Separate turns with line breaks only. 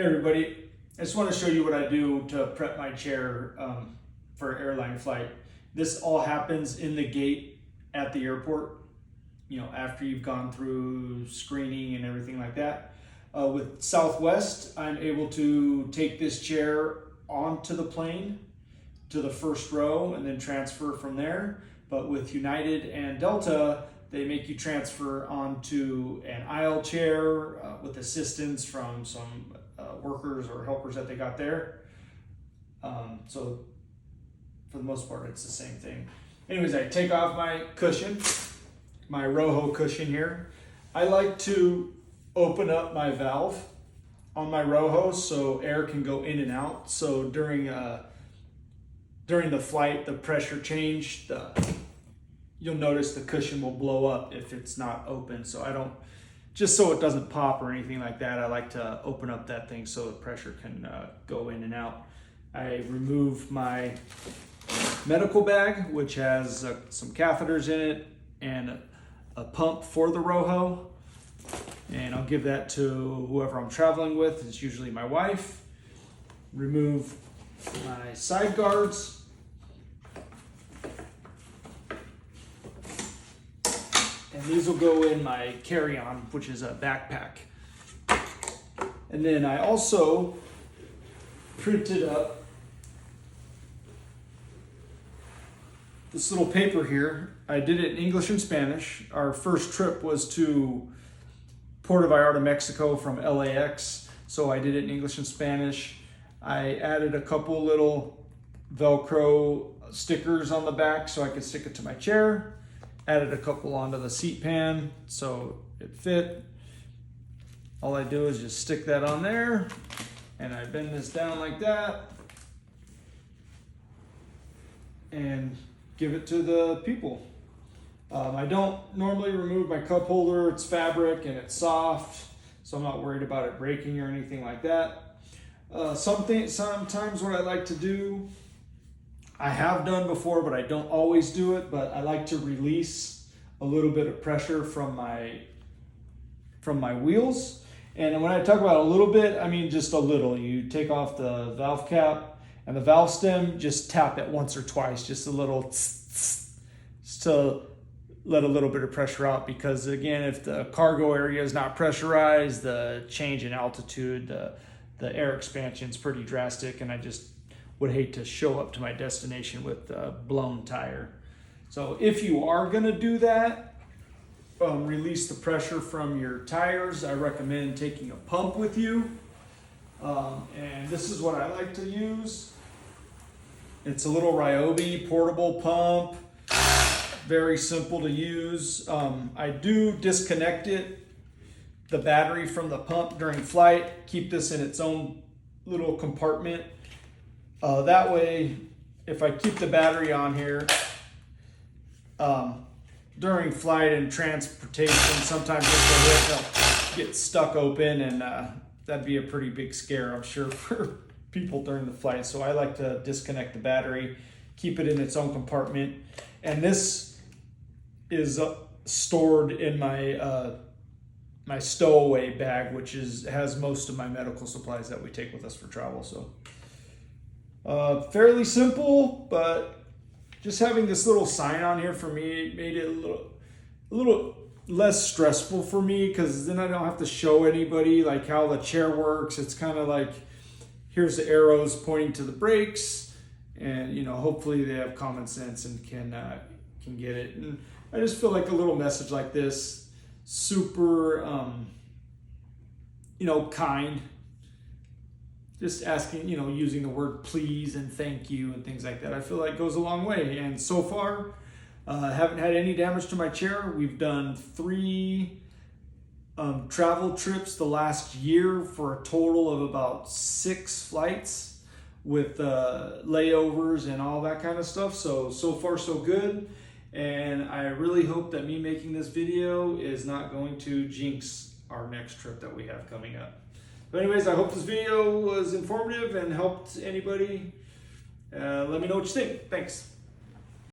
Hey everybody, I just want to show you what I do to prep my chair for an airline flight. This all happens in the gate at the airport, after you've gone through screening and everything like that. With Southwest, I'm able to take this chair onto the plane to the first row and then transfer from there. But with United and Delta, they make you transfer onto an aisle chair with assistance from some workers or helpers that they got there. So for the most part, it's the same thing. Anyways, I take off my cushion, my Roho cushion here. I like to open up my valve on my Roho so air can go in and out. So during the flight, the pressure change, you'll notice the cushion will blow up if it's not open. So I don't, just so it doesn't pop or anything like that, I like to open up that thing so the pressure can go in and out. I remove my medical bag, which has some catheters in it and a pump for the Roho. And I'll give that to whoever I'm traveling with. It's usually my wife. Remove my side guards. And these will go in my carry-on, which is a backpack. And then I also printed up this little paper here. I did it in English and Spanish. Our first trip was to Puerto Vallarta, Mexico from LAX. So I did it in English and Spanish. I added a couple little Velcro stickers on the back so I could stick it to my chair. Added a couple onto the seat pan so it fit. All I do is just stick that on there and I bend this down like that and give it to the people. I don't normally remove my cup holder. It's fabric and it's soft, so I'm not worried about it breaking or anything like that. Sometimes what I like to do, I have done before, but I don't always do it, but I like to release a little bit of pressure from my wheels. And when I talk about a little bit, I mean just a little. You take off the valve cap and the valve stem, just tap it once or twice, just a little just to let a little bit of pressure out, because again, if the cargo area is not pressurized, the change in altitude, the air expansion is pretty drastic, and I just would hate to show up to my destination with a blown tire. So if you are gonna do that, release the pressure from your tires, I recommend taking a pump with you. And this is what I like to use. It's a little Ryobi portable pump, very simple to use. I do disconnect the battery from the pump during flight, keep this in its own little compartment. That way, if I keep the battery on here, during flight and transportation, sometimes it'll get stuck open, and that'd be a pretty big scare, I'm sure, for people during the flight. So I like to disconnect the battery, keep it in its own compartment. And this is stored in my my stowaway bag, which has most of my medical supplies that we take with us for travel. So fairly simple, but just having this little sign on here for me made it a little less stressful for me, because then I don't have to show anybody like how the chair works. It's kind of like, here's the arrows pointing to the brakes, and hopefully they have common sense and can get it. And I just feel like a little message like this, super kind, just asking, using the word please and thank you and things like that, I feel like goes a long way. And so far, haven't had any damage to my chair. We've done 3 travel trips the last year for a total of about 6 flights with layovers and all that kind of stuff. So far so good. And I really hope that me making this video is not going to jinx our next trip that we have coming up. But anyways, I hope this video was informative and helped anybody. Let me know what you think. Thanks.